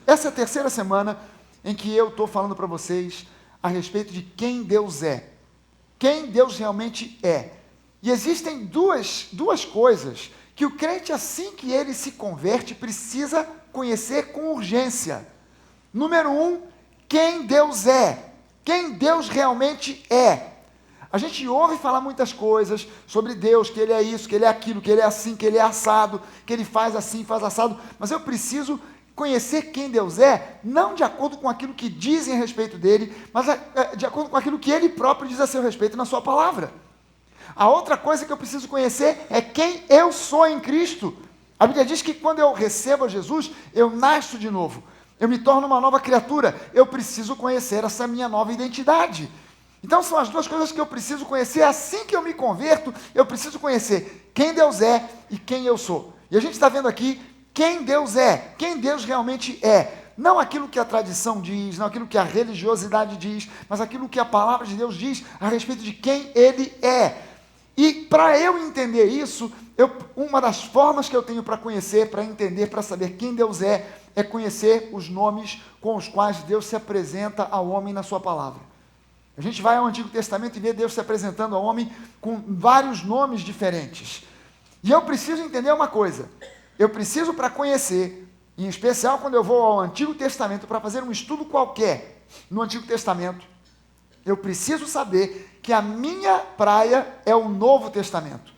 Essa é a terceira semana em que eu estou falando para vocês a respeito de quem Deus é. Quem Deus realmente é. E existem duas coisas que o crente, assim que ele se converte, precisa conhecer com urgência. Número 1, quem Deus é. Quem Deus realmente é. A gente ouve falar muitas coisas sobre Deus, que Ele é isso, que Ele é aquilo, que Ele é assim, que Ele é assado, que Ele faz assim, faz assado, mas eu preciso conhecer quem Deus é, não de acordo com aquilo que dizem a respeito dEle, mas de acordo com aquilo que Ele próprio diz a seu respeito na sua palavra. A outra coisa que eu preciso conhecer é quem eu sou em Cristo. A Bíblia diz que quando eu recebo a Jesus, eu nasço de novo, eu me torno uma nova criatura, eu preciso conhecer essa minha nova identidade. Então são as duas coisas que eu preciso conhecer. Assim que eu me converto, eu preciso conhecer quem Deus é e quem eu sou. E a gente está vendo aqui quem Deus é, quem Deus realmente é. Não aquilo que a tradição diz, não aquilo que a religiosidade diz, mas aquilo que a palavra de Deus diz a respeito de quem Ele é. E para eu entender isso, uma das formas que eu tenho para conhecer, para entender, para saber quem Deus é conhecer os nomes com os quais Deus se apresenta ao homem na sua palavra. A gente vai ao Antigo Testamento e vê Deus se apresentando ao homem com vários nomes diferentes. E eu preciso entender uma coisa. Eu preciso, para conhecer, em especial quando eu vou ao Antigo Testamento para fazer um estudo qualquer no Antigo Testamento, eu preciso saber que a minha praia é o Novo Testamento.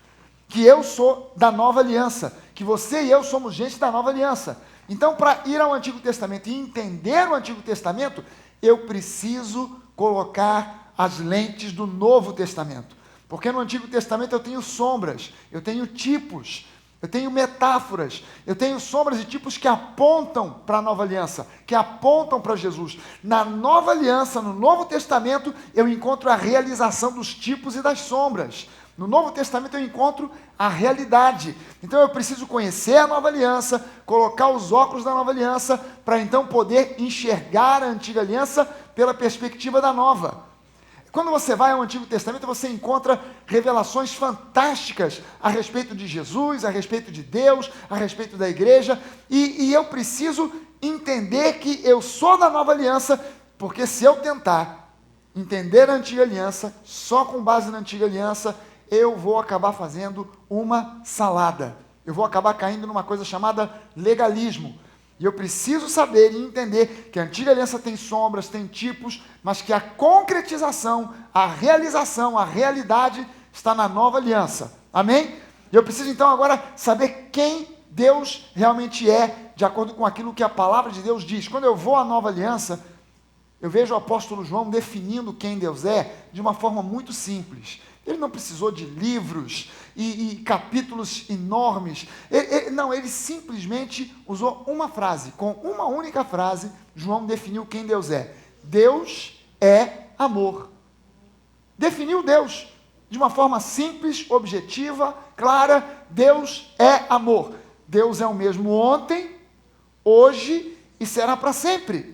Que eu sou da Nova Aliança. Que você e eu somos gente da Nova Aliança. Então, para ir ao Antigo Testamento e entender o Antigo Testamento, eu preciso colocar as lentes do Novo Testamento. Porque no Antigo Testamento eu tenho sombras, eu tenho tipos, eu tenho metáforas, eu tenho sombras e tipos que apontam para a Nova Aliança, que apontam para Jesus. Na Nova Aliança, no Novo Testamento, eu encontro a realização dos tipos e das sombras. No Novo Testamento eu encontro a realidade. Então eu preciso conhecer a Nova Aliança, colocar os óculos da Nova Aliança, para então poder enxergar a Antiga Aliança pela perspectiva da Nova. Quando você vai ao Antigo Testamento, você encontra revelações fantásticas a respeito de Jesus, a respeito de Deus, a respeito da igreja, e eu preciso entender que eu sou da Nova Aliança, porque se eu tentar entender a Antiga Aliança, só com base na Antiga Aliança, eu vou acabar fazendo uma salada. Eu vou acabar caindo numa coisa chamada legalismo. E eu preciso saber e entender que a Antiga Aliança tem sombras, tem tipos, mas que a concretização, a realização, a realidade está na Nova Aliança. Amém? E eu preciso então agora saber quem Deus realmente é, de acordo com aquilo que a palavra de Deus diz. Quando eu vou à Nova Aliança, eu vejo o apóstolo João definindo quem Deus é de uma forma muito simples. Ele não precisou de livros e capítulos enormes. Ele simplesmente usou uma frase. Com uma única frase, João definiu quem Deus é. Deus é amor. Definiu Deus de uma forma simples, objetiva, clara. Deus é amor. Deus é o mesmo ontem, hoje e será para sempre.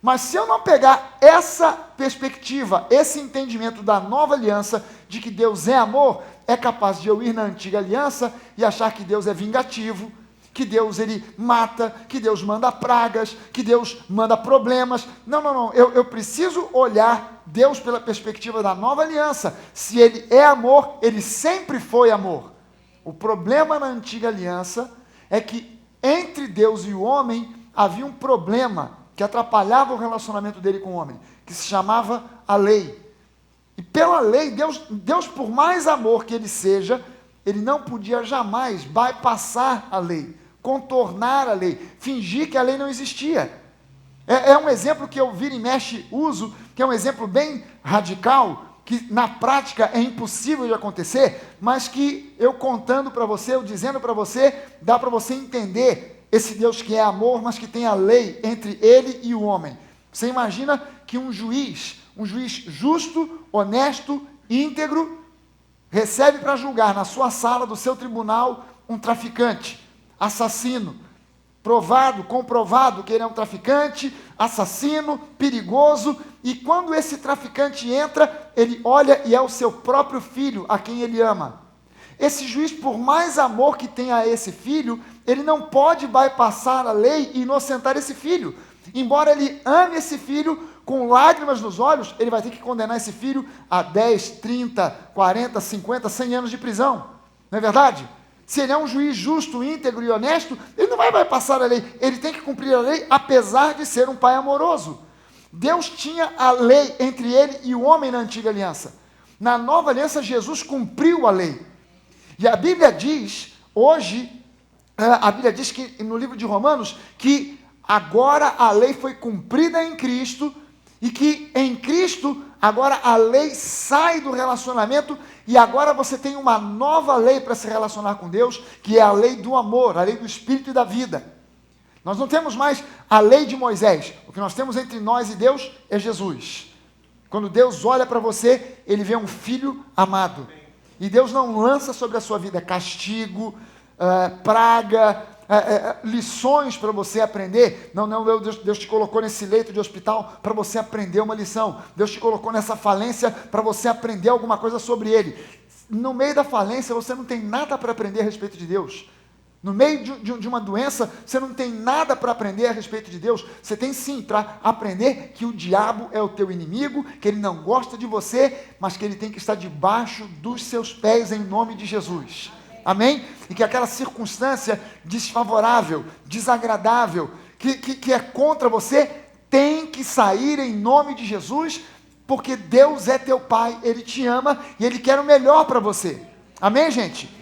Mas se eu não pegar essa perspectiva, esse entendimento da Nova Aliança, de que Deus é amor, é capaz de eu ir na Antiga Aliança e achar que Deus é vingativo, que Deus ele mata, que Deus manda pragas, que Deus manda problemas. Não. Eu preciso olhar Deus pela perspectiva da Nova Aliança. Se Ele é amor, Ele sempre foi amor. O problema na Antiga Aliança é que entre Deus e o homem havia um problema que atrapalhava o relacionamento dele com o homem, que se chamava a lei. E pela lei, Deus, por mais amor que ele seja, ele não podia jamais bypassar a lei, contornar a lei, fingir que a lei não existia. É um exemplo que eu vira e mexe uso, que é um exemplo bem radical, que na prática é impossível de acontecer, mas que eu contando para você, eu dizendo para você, dá para você entender esse Deus que é amor, mas que tem a lei entre ele e o homem. Você imagina que um juiz justo, honesto, íntegro, recebe para julgar na sua sala do seu tribunal um traficante, assassino, comprovado que ele é um traficante, assassino, perigoso, e quando esse traficante entra, ele olha e é o seu próprio filho a quem ele ama. esse juiz, por mais amor que tenha a esse filho, ele não pode bypassar a lei e inocentar esse filho. Embora ele ame esse filho com lágrimas nos olhos, ele vai ter que condenar esse filho a 10, 30, 40, 50, 100 anos de prisão. Não é verdade? Se ele é um juiz justo, íntegro e honesto, ele não vai bypassar a lei. Ele tem que cumprir a lei, apesar de ser um pai amoroso. Deus tinha a lei entre ele e o homem na antiga aliança. Na nova aliança, Jesus cumpriu a lei. E a Bíblia diz, hoje, a Bíblia diz que no livro de Romanos, que agora a lei foi cumprida em Cristo, e que em Cristo, agora a lei sai do relacionamento, e agora você tem uma nova lei para se relacionar com Deus, que é a lei do amor, a lei do Espírito e da vida. Nós não temos mais a lei de Moisés. O que nós temos entre nós e Deus é Jesus. Quando Deus olha para você, ele vê um filho amado. E Deus não lança sobre a sua vida castigo, praga, lições para você aprender. Não, Deus te colocou nesse leito de hospital para você aprender uma lição. Deus te colocou nessa falência para você aprender alguma coisa sobre ele. No meio da falência, você não tem nada para aprender a respeito de Deus. No meio de uma doença, você não tem nada para aprender a respeito de Deus. Você tem sim para aprender que o diabo é o teu inimigo, que ele não gosta de você, mas que ele tem que estar debaixo dos seus pés em nome de Jesus. Amém? E que aquela circunstância desfavorável, desagradável, que é contra você, tem que sair em nome de Jesus, porque Deus é teu Pai, Ele te ama e Ele quer o melhor para você. Amém, gente?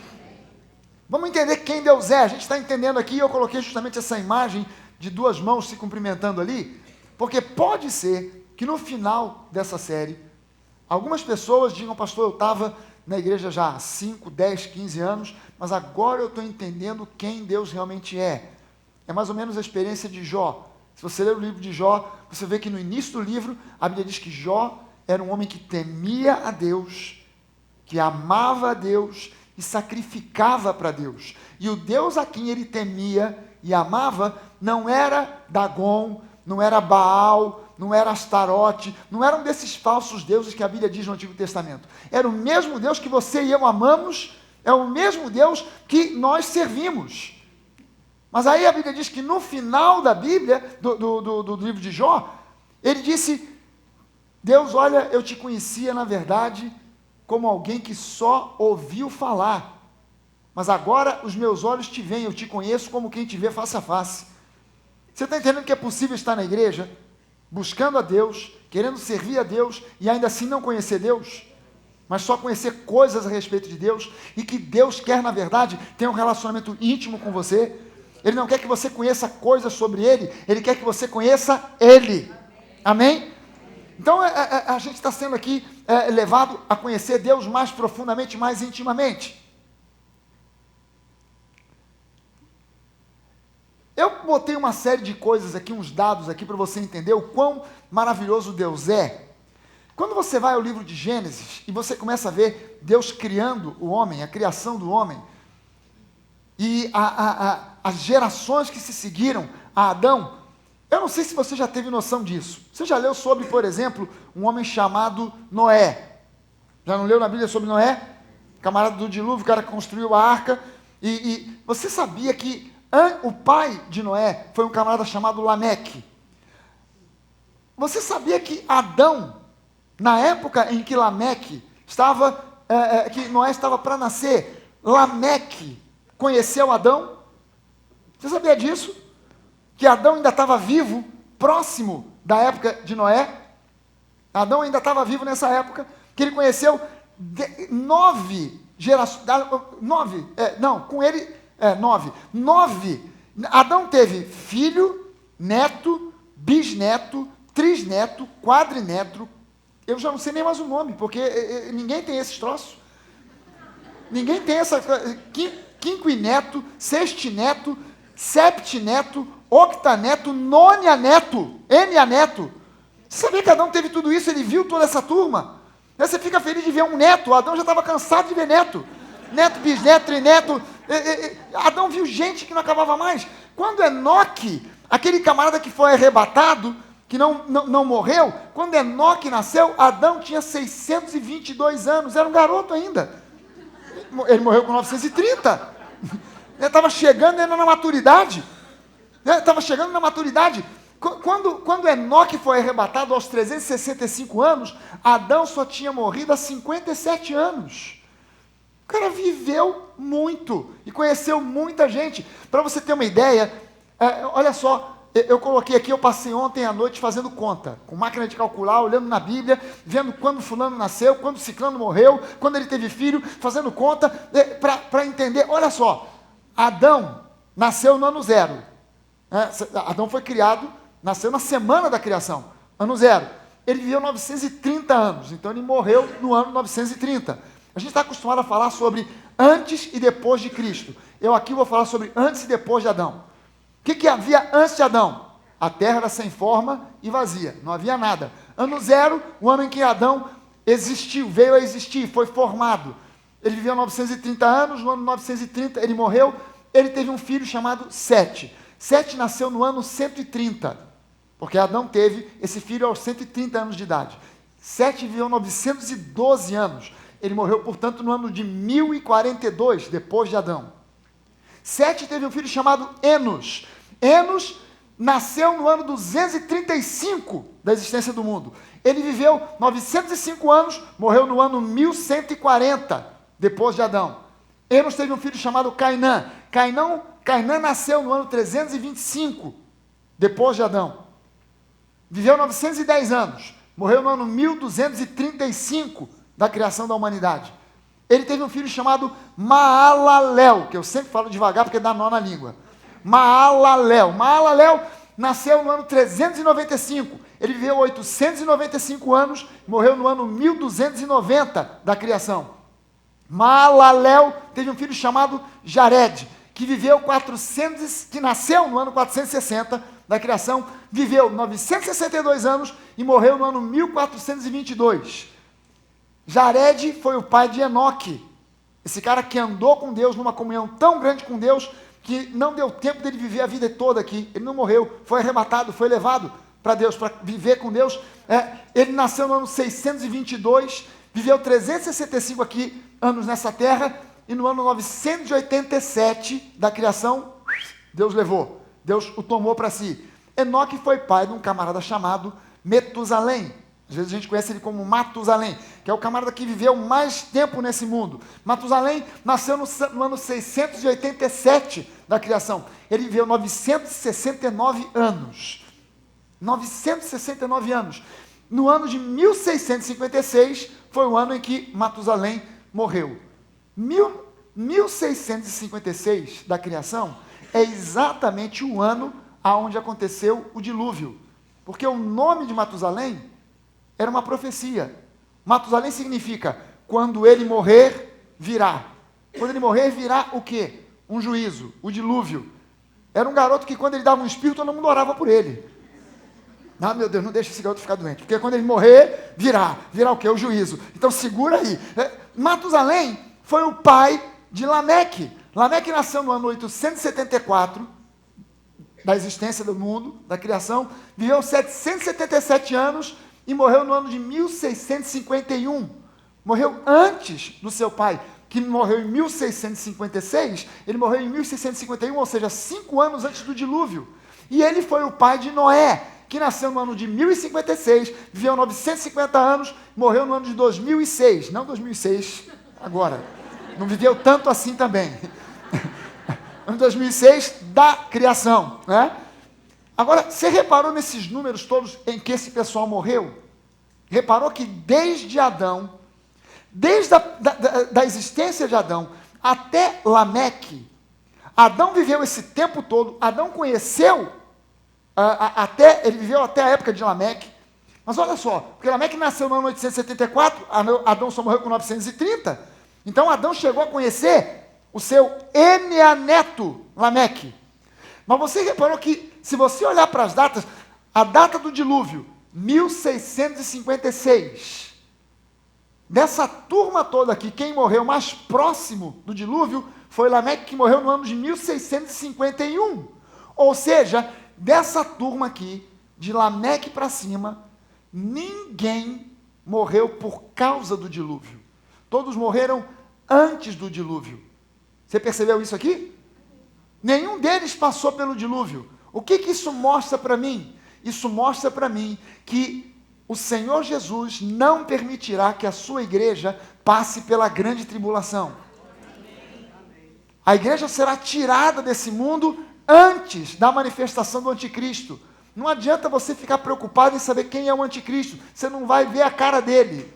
Vamos entender quem Deus é. A gente está entendendo aqui, eu coloquei justamente essa imagem de duas mãos se cumprimentando ali, porque pode ser que no final dessa série, algumas pessoas digam, pastor, eu estava na igreja já há 5, 10, 15 anos, mas agora eu estou entendendo quem Deus realmente é. É mais ou menos a experiência de Jó. Se você ler o livro de Jó, você vê que no início do livro, a Bíblia diz que Jó era um homem que temia a Deus, que amava a Deus e sacrificava para Deus. E o Deus a quem ele temia e amava não era Dagon, não era Baal, não era Astarote, não era um desses falsos deuses que a Bíblia diz no Antigo Testamento. Era o mesmo Deus que você e eu amamos, é o mesmo Deus que nós servimos. Mas aí a Bíblia diz que no final da Bíblia, do livro de Jó, ele disse, Deus, olha, eu te conhecia na verdade como alguém que só ouviu falar, mas agora os meus olhos te veem, eu te conheço como quem te vê face a face. Você está entendendo que é possível estar na igreja, buscando a Deus, querendo servir a Deus, e ainda assim não conhecer Deus, mas só conhecer coisas a respeito de Deus, e que Deus quer, na verdade, ter um relacionamento íntimo com você. Ele não quer que você conheça coisas sobre Ele, Ele quer que você conheça Ele. Amém? Então, a gente está sendo aqui levado a conhecer Deus mais profundamente, mais intimamente. Eu botei uma série de coisas aqui, uns dados aqui, para você entender o quão maravilhoso Deus é. Quando você vai ao livro de Gênesis, e você começa a ver Deus criando o homem, a criação do homem, e as gerações que se seguiram a Adão, eu não sei se você já teve noção disso. Você já leu sobre, por exemplo, um homem chamado Noé? Já não leu na Bíblia sobre Noé? Camarada do dilúvio, o cara que construiu a arca. E você sabia que o pai de Noé foi um camarada chamado Lameque? Você sabia que Adão, na época em que Lameque estava, que Noé estava para nascer, Lameque conheceu Adão? Você sabia disso? Que Adão ainda estava vivo, próximo da época de Noé. Adão ainda estava vivo nessa época, que ele conheceu 9 gerações, 9, com ele, 9. Adão teve filho, neto, bisneto, trisneto, quadrineto, eu já não sei nem mais o nome, porque ninguém tem esses troços. Ninguém tem essa, quinquineto, sextineto, septineto, octaneto, nonianeto, enianeto. Você sabia que Adão teve tudo isso? Ele viu toda essa turma? Aí você fica feliz de ver um neto. Adão já estava cansado de ver neto. Neto, bisneto, trineto. Adão viu gente que não acabava mais. Quando Enoque, aquele camarada que foi arrebatado, que não morreu, quando Enoque nasceu, Adão tinha 622 anos, era um garoto ainda. Ele morreu com 930. Ele estava chegando ainda na maturidade. Estava chegando na maturidade. Quando Enoque foi arrebatado aos 365 anos, Adão só tinha morrido há 57 anos. O cara viveu muito e conheceu muita gente. Para você ter uma ideia, olha só, eu coloquei aqui, eu passei ontem à noite fazendo conta, com máquina de calcular, olhando na Bíblia, vendo quando fulano nasceu, quando ciclano morreu, quando ele teve filho, fazendo conta, para entender. Olha só, Adão nasceu no ano 0. Adão foi criado, nasceu na semana da criação, ano 0. Ele viveu 930 anos, então ele morreu no ano 930. A gente está acostumado a falar sobre antes e depois de Cristo. Eu aqui vou falar sobre antes e depois de Adão. O que havia antes de Adão? A terra era sem forma e vazia, não havia nada. Ano 0, o ano em que Adão existiu, veio a existir, foi formado. Ele viveu 930 anos, no ano 930 ele morreu, ele teve um filho chamado Sete. Sete nasceu no ano 130, porque Adão teve esse filho aos 130 anos de idade. Sete viveu 912 anos. Ele morreu, portanto, no ano de 1042, depois de Adão. Sete teve um filho chamado Enos. Enos nasceu no ano 235 da existência do mundo. Ele viveu 905 anos, morreu no ano 1140, depois de Adão. Enos teve um filho chamado Cainã. Cainã nasceu no ano 325, depois de Adão. Viveu 910 anos, morreu no ano 1235 da criação da humanidade. Ele teve um filho chamado Maalalel, que eu sempre falo devagar porque dá nó na língua. Maalalel nasceu no ano 395. Ele viveu 895 anos, morreu no ano 1290 da criação. Maalalel teve um filho chamado Jared, que nasceu no ano 460 da criação, viveu 962 anos e morreu no ano 1422. Jared foi o pai de Enoque, esse cara que andou com Deus numa comunhão tão grande com Deus, que não deu tempo dele viver a vida toda aqui. Ele não morreu, foi arrebatado, foi levado para Deus, para viver com Deus. Ele nasceu no ano 622, viveu 365 anos nessa terra, e no ano 987 da criação, Deus levou, Deus o tomou para si. Enoque foi pai de um camarada chamado Metusalém. Às vezes a gente conhece ele como Matusalém, que é o camarada que viveu mais tempo nesse mundo. Matusalém nasceu no ano 687 da criação. Ele viveu 969 anos. 969 anos. No ano de 1656 foi o ano em que Matusalém morreu. 1656 da criação é exatamente o ano aonde aconteceu o dilúvio. Porque o nome de Matusalém era uma profecia. Matusalém significa, quando ele morrer, virá. Quando ele morrer, virá o quê? Um juízo, o dilúvio. Era um garoto que, quando ele dava um espirro, todo mundo orava por ele. Ah, meu Deus, não deixa esse garoto ficar doente, porque quando ele morrer, virá o quê? O juízo. Então segura aí. Matusalém foi o pai de Lameque. Lameque nasceu no ano 874 da existência do mundo, da criação, viveu 777 anos e morreu no ano de 1651. Morreu antes do seu pai, que morreu em 1656, ele morreu em 1651, ou seja, 5 anos antes do dilúvio. E ele foi o pai de Noé, que nasceu no ano de 1056, viveu 950 anos, morreu no ano de 2006. Não 2006 agora, não viveu tanto assim também. Ano 2006 da criação, né? Agora, você reparou nesses números todos em que esse pessoal morreu? Reparou que desde Adão, desde da existência de Adão até Lameque, Adão viveu esse tempo todo, Adão conheceu, ele viveu até a época de Lameque, mas olha só, porque Lameque nasceu no ano 874, Adão só morreu com 930, então Adão chegou a conhecer o seu neto Lameque. Mas você reparou que, se você olhar para as datas, a data do dilúvio, 1656. Dessa turma toda aqui, quem morreu mais próximo do dilúvio foi Lameque, que morreu no ano de 1651. Ou seja, dessa turma aqui, de Lameque para cima, ninguém morreu por causa do dilúvio. Todos morreram antes do dilúvio. Você percebeu isso aqui? Nenhum deles passou pelo dilúvio. O que isso mostra para mim? Isso mostra para mim que o Senhor Jesus não permitirá que a sua igreja passe pela grande tribulação. A igreja será tirada desse mundo antes da manifestação do anticristo. Não adianta você ficar preocupado em saber quem é o anticristo. Você não vai ver a cara dele.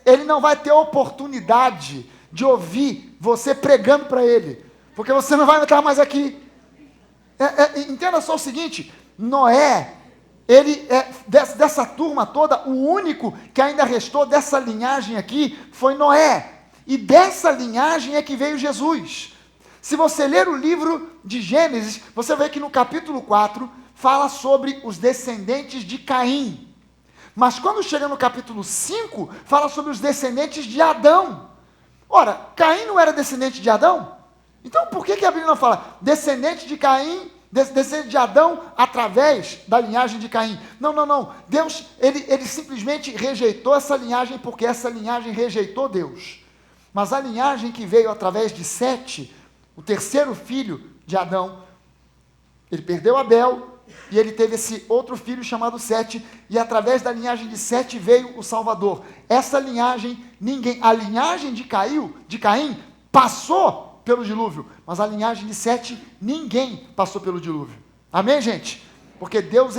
Ele não vai ter oportunidade de ouvir você pregando para ele. Porque você não vai estar mais aqui. Entenda só o seguinte, Noé, ele dessa turma toda, o único que ainda restou dessa linhagem aqui foi Noé. E dessa linhagem é que veio Jesus. Se você ler o livro de Gênesis, você vê que no capítulo 4 fala sobre os descendentes de Caim. Mas quando chega no capítulo 5, fala sobre os descendentes de Adão. Ora, Caim não era descendente de Adão? Então por que a Bíblia não fala descendente de Caim, descendente de Adão através da linhagem de Caim? Não. Deus, ele simplesmente rejeitou essa linhagem porque essa linhagem rejeitou Deus. Mas a linhagem que veio através de Sete, o terceiro filho de Adão, ele perdeu Abel e ele teve esse outro filho chamado Sete, e através da linhagem de Sete veio o Salvador. Essa linhagem, a linhagem de Caim passou pelo dilúvio, mas a linhagem de Sete, ninguém passou pelo dilúvio. Amém, gente? Porque Deus,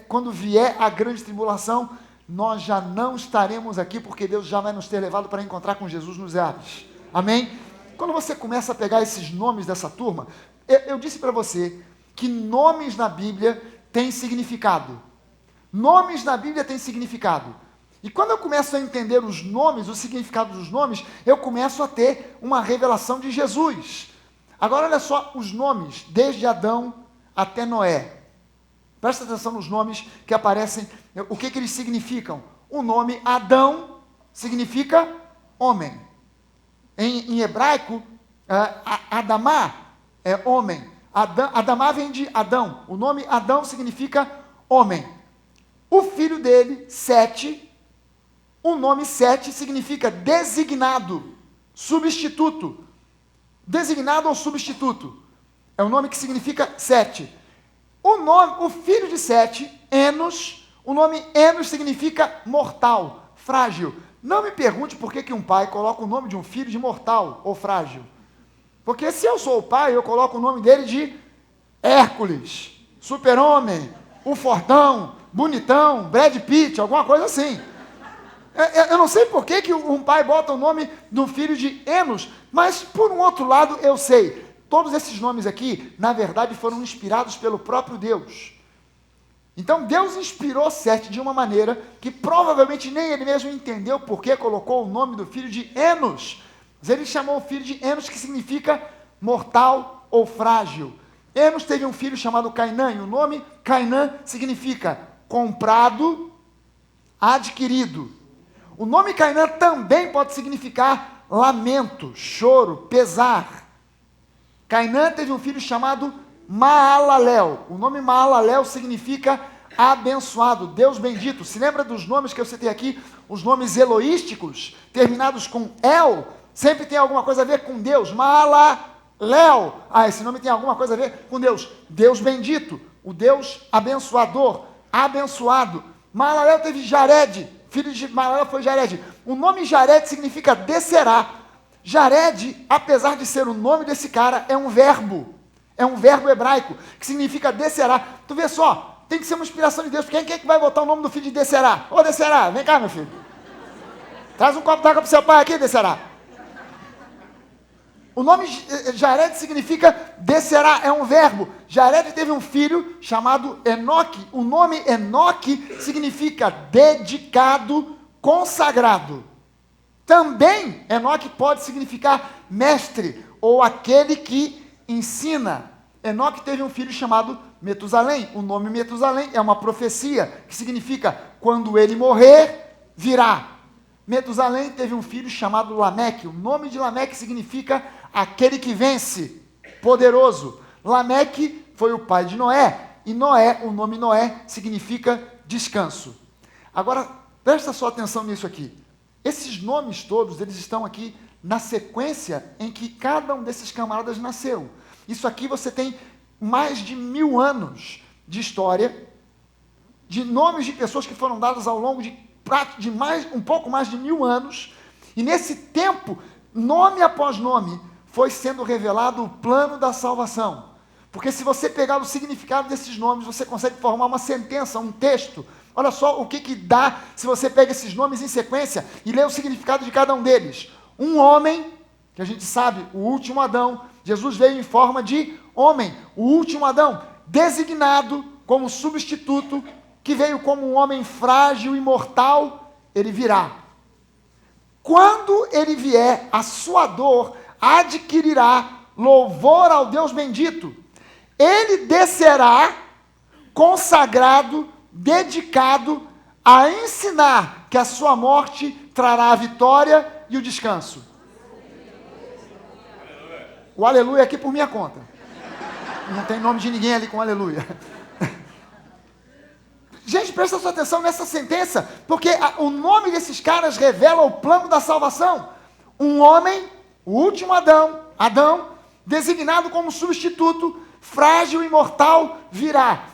quando vier a grande tribulação, nós já não estaremos aqui, porque Deus já vai nos ter levado para encontrar com Jesus nos ares. Amém? Quando você começa a pegar esses nomes dessa turma, eu disse para você que nomes na Bíblia têm significado. Nomes na Bíblia têm significado. E quando eu começo a entender os nomes, o significado dos nomes, eu começo a ter uma revelação de Jesus. Agora olha só os nomes, desde Adão até Noé. Presta atenção nos nomes que aparecem, o que eles significam. O nome Adão significa homem. Em hebraico, Adamá é homem. Adamá vem de Adão. O nome Adão significa homem. O filho dele, Sete, o nome Sete significa designado, substituto. Designado ou substituto. É o nome que significa Sete. O filho de Sete, Enos, o nome Enos significa mortal, frágil. Não me pergunte por que um pai coloca o nome de um filho de mortal ou frágil. Porque se eu sou o pai, eu coloco o nome dele de Hércules, Super-Homem, o Fortão, Bonitão, Brad Pitt, alguma coisa assim. Eu não sei por que um pai bota o nome do filho de Enos, mas por um outro lado eu sei. Todos esses nomes aqui, na verdade, foram inspirados pelo próprio Deus. Então Deus inspirou Sete de uma maneira que provavelmente nem ele mesmo entendeu por que colocou o nome do filho de Enos. Mas ele chamou o filho de Enos, que significa mortal ou frágil. Enos teve um filho chamado Cainã, e o nome Cainã significa comprado, adquirido. O nome Cainã também pode significar lamento, choro, pesar. Cainã teve um filho chamado Maalalel. O nome Maalalel significa abençoado, Deus bendito. Se lembra dos nomes que eu citei aqui? Os nomes eloísticos, terminados com El, sempre tem alguma coisa a ver com Deus. Maalalel. Esse nome tem alguma coisa a ver com Deus. Deus bendito, o Deus abençoador, abençoado. Maalalel teve Jared, filho de Maalalel foi Jared. O nome Jared significa descerá. Jared, apesar de ser o nome desse cara, é um verbo hebraico, que significa descerá. Tu vê só, tem que ser uma inspiração de Deus. Quem é que vai botar o nome do filho de descerá? Ô descerá, vem cá meu filho. Traz um copo d'água para o seu pai aqui, descerá. O nome Jared significa descerá, é um verbo. Jared teve um filho chamado Enoque. O nome Enoque significa dedicado, consagrado. Também Enoque pode significar mestre, ou aquele que ensina. Enoque teve um filho chamado Metusalém. O nome Metusalém é uma profecia, que significa, quando ele morrer, virá. Metusalém teve um filho chamado Lameque. O nome de Lameque significa aquele que vence, poderoso. Lameque foi o pai de Noé, e Noé, o nome Noé significa descanso. Agora, presta sua atenção nisso aqui. Esses nomes todos, eles estão aqui na sequência em que cada um desses camaradas nasceu. Isso aqui você tem mais de 1000 anos de história, de nomes de pessoas que foram dados ao longo de um pouco mais de 1000 anos, e nesse tempo, nome após nome, foi sendo revelado o plano da salvação. Porque se você pegar o significado desses nomes, você consegue formar uma sentença, um texto. Olha só o que dá se você pega esses nomes em sequência e lê o significado de cada um deles. Um homem, que a gente sabe, o último Adão, Jesus veio em forma de homem, o último Adão, designado como substituto, que veio como um homem frágil e mortal, ele virá. Quando ele vier, a sua dor adquirirá louvor ao Deus bendito. Ele descerá consagrado, dedicado a ensinar que a sua morte trará a vitória e o descanso. O aleluia é aqui por minha conta. Não tem nome de ninguém ali com aleluia. Gente, presta sua atenção nessa sentença, porque o nome desses caras revela o plano da salvação. Um homem, o último Adão, designado como substituto, frágil e mortal, virá.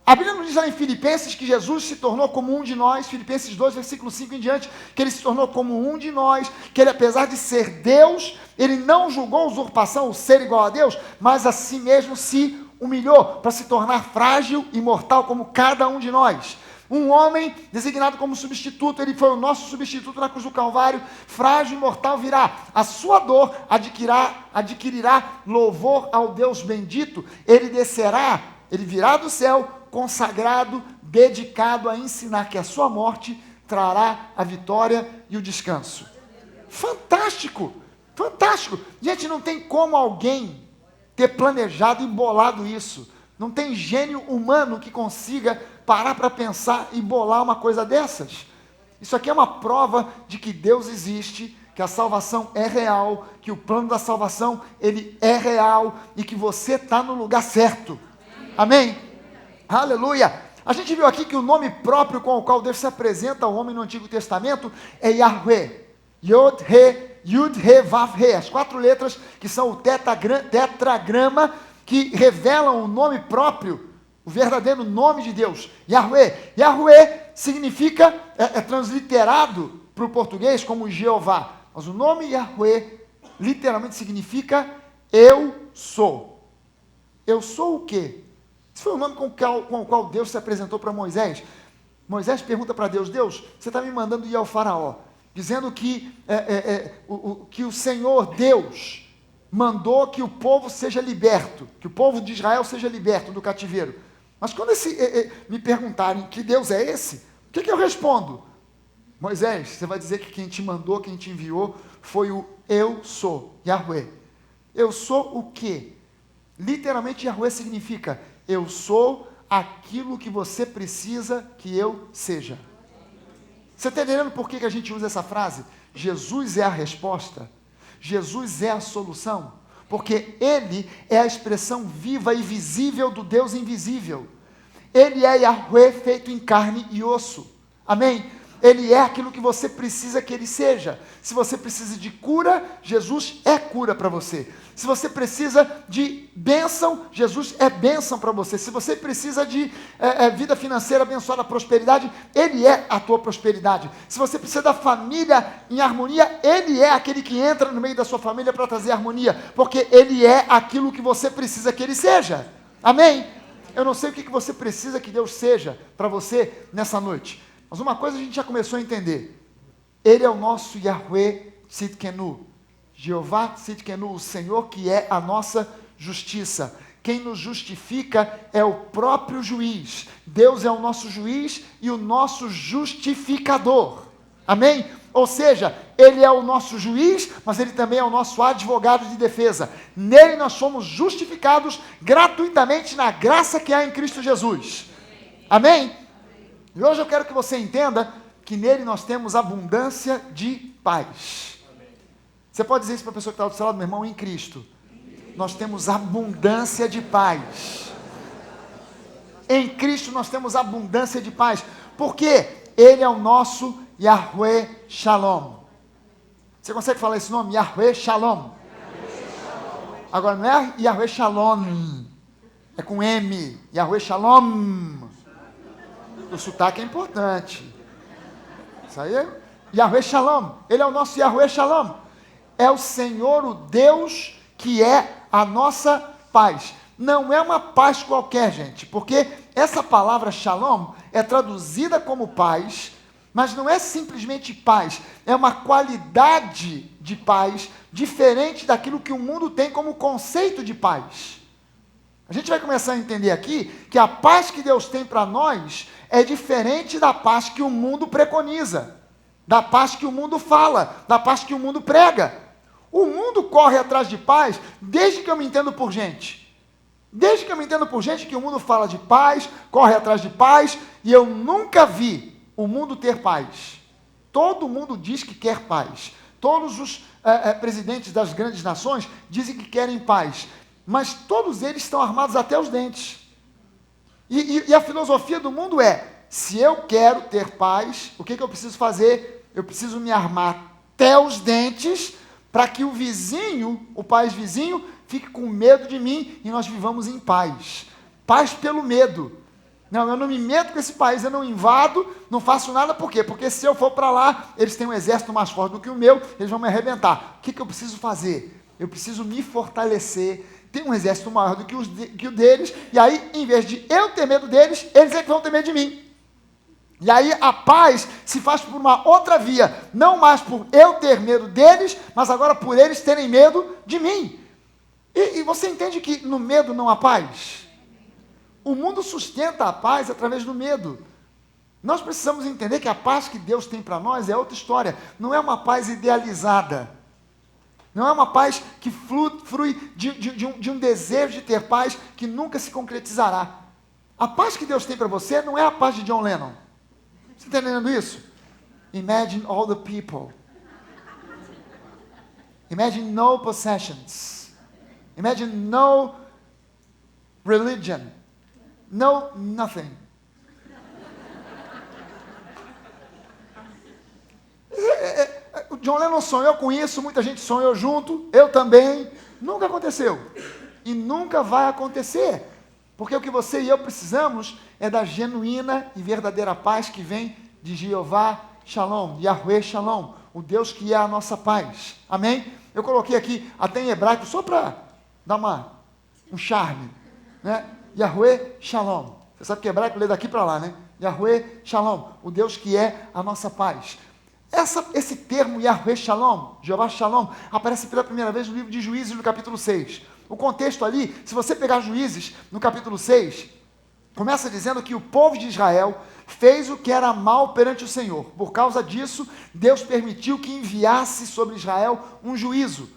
A Bíblia não diz lá em Filipenses que Jesus se tornou como um de nós, Filipenses 2, versículo 5 em diante, que ele se tornou como um de nós, que ele, apesar de ser Deus, ele não julgou usurpação, o ser igual a Deus, mas a si mesmo se humilhou para se tornar frágil e mortal como cada um de nós. Um homem designado como substituto, ele foi o nosso substituto na cruz do Calvário, frágil e mortal virá. A sua dor adquirirá louvor ao Deus bendito. Ele descerá, ele virá do céu, consagrado, dedicado a ensinar que a sua morte trará a vitória e o descanso. Fantástico, fantástico. Gente, não tem como alguém ter planejado e bolado isso. Não tem gênio humano que consiga parar para pensar e bolar uma coisa dessas. Isso aqui é uma prova de que Deus existe, que a salvação é real, que o plano da salvação, ele é real e que você está no lugar certo. Amém? Aleluia! A gente viu aqui que o nome próprio com o qual Deus se apresenta ao homem no Antigo Testamento é Yahweh. Yod-He, Yud-He, Vav-He. As 4 letras que são o tetragrama que revelam o nome próprio, o verdadeiro nome de Deus. Yahweh. Yahweh significa, é transliterado para o português como Jeová. Mas o nome Yahweh literalmente significa eu sou. Eu sou o quê? Esse foi o nome com o qual Deus se apresentou para Moisés. Moisés pergunta para Deus, Deus, você está me mandando ir ao faraó, dizendo que o Senhor Deus mandou que o povo seja liberto, que o povo de Israel seja liberto do cativeiro. Mas quando me perguntarem que Deus é esse, o que eu respondo? Moisés, você vai dizer que quem te mandou, quem te enviou, foi o eu sou, Yahweh. Eu sou o quê? Literalmente, Yahweh significa, eu sou aquilo que você precisa que eu seja. Você está entendendo por que a gente usa essa frase? Jesus é a resposta. Jesus é a solução. Porque Ele é a expressão viva e visível do Deus invisível. Ele é Yahweh feito em carne e osso. Amém? Ele é aquilo que você precisa que Ele seja. Se você precisa de cura, Jesus é cura para você. Se você precisa de bênção, Jesus é bênção para você. Se você precisa de vida financeira abençoada, prosperidade, Ele é a tua prosperidade. Se você precisa da família em harmonia, Ele é aquele que entra no meio da sua família para trazer harmonia, porque Ele é aquilo que você precisa que Ele seja. Amém? Eu não sei o que você precisa que Deus seja para você nessa noite, mas uma coisa a gente já começou a entender. Ele é o nosso Yahweh Tzidkenu. Jeová Tzidkenu, o Senhor que é a nossa justiça. Quem nos justifica é o próprio juiz. Deus é o nosso juiz e o nosso justificador. Amém? Ou seja, Ele é o nosso juiz, mas Ele também é o nosso advogado de defesa. Nele nós somos justificados gratuitamente na graça que há em Cristo Jesus. Amém? E hoje eu quero que você entenda que nele nós temos abundância de paz. Você pode dizer isso para a pessoa que está do seu lado, meu irmão, em Cristo. Nós temos abundância de paz. Em Cristo nós temos abundância de paz. Porque Ele é o nosso Yahweh Shalom. Você consegue falar esse nome? Yahweh Shalom. Agora não é Yahweh Shalom, é com M. Yahweh Shalom. O sotaque é importante. Isso aí é Yahweh Shalom. Ele é o nosso Yahweh Shalom. É o Senhor, o Deus que é a nossa paz. Não é uma paz qualquer, gente, porque essa palavra Shalom é traduzida como paz, mas não é simplesmente paz, é uma qualidade de paz diferente daquilo que o mundo tem como conceito de paz. A gente vai começar a entender aqui que a paz que Deus tem para nós é diferente da paz que o mundo preconiza, da paz que o mundo fala, da paz que o mundo prega. O mundo corre atrás de paz desde que eu me entendo por gente. Desde que eu me entendo por gente que o mundo fala de paz, corre atrás de paz, e eu nunca vi o mundo ter paz. Todo mundo diz que quer paz. Todos os presidentes das grandes nações dizem que querem paz. Mas todos eles estão armados até os dentes. E a filosofia do mundo é, se eu quero ter paz, o que eu preciso fazer? Eu preciso me armar até os dentes para que o vizinho, o país vizinho, fique com medo de mim e nós vivamos em paz. Paz pelo medo. Não, eu não me meto com esse país, eu não invado, não faço nada, por quê? Porque se eu for para lá, eles têm um exército mais forte do que o meu, eles vão me arrebentar. O que eu preciso fazer? Eu preciso me fortalecer, ter um exército maior do que o deles, e aí, em vez de eu ter medo deles, eles é que vão ter medo de mim. E aí a paz se faz por uma outra via, não mais por eu ter medo deles, mas agora por eles terem medo de mim. E você entende que no medo não há paz? O mundo sustenta a paz através do medo. Nós precisamos entender que a paz que Deus tem para nós é outra história. Não é uma paz idealizada. Não é uma paz que flui de um desejo de ter paz que nunca se concretizará. A paz que Deus tem para você não é a paz de John Lennon. Você está entendendo isso? Imagine all the people. Imagine no possessions. Imagine no religion. No nothing. O John Lennon sonhou com isso, muita gente sonhou junto, eu também. Nunca aconteceu. E nunca vai acontecer. Porque o que você e eu precisamos é da genuína e verdadeira paz que vem de Jeová Shalom, Yahweh Shalom, o Deus que é a nossa paz. Amém? Eu coloquei aqui até em hebraico só para dar um charme, né? Yahweh Shalom. Você sabe que hebraico lê daqui para lá, né? Yahweh Shalom, o Deus que é a nossa paz. Esse termo Yahweh Shalom, Jeová Shalom, aparece pela primeira vez no livro de Juízes, no capítulo 6. O contexto ali, se você pegar Juízes, no capítulo 6, começa dizendo que o povo de Israel fez o que era mal perante o Senhor. Por causa disso, Deus permitiu que enviasse sobre Israel um juízo.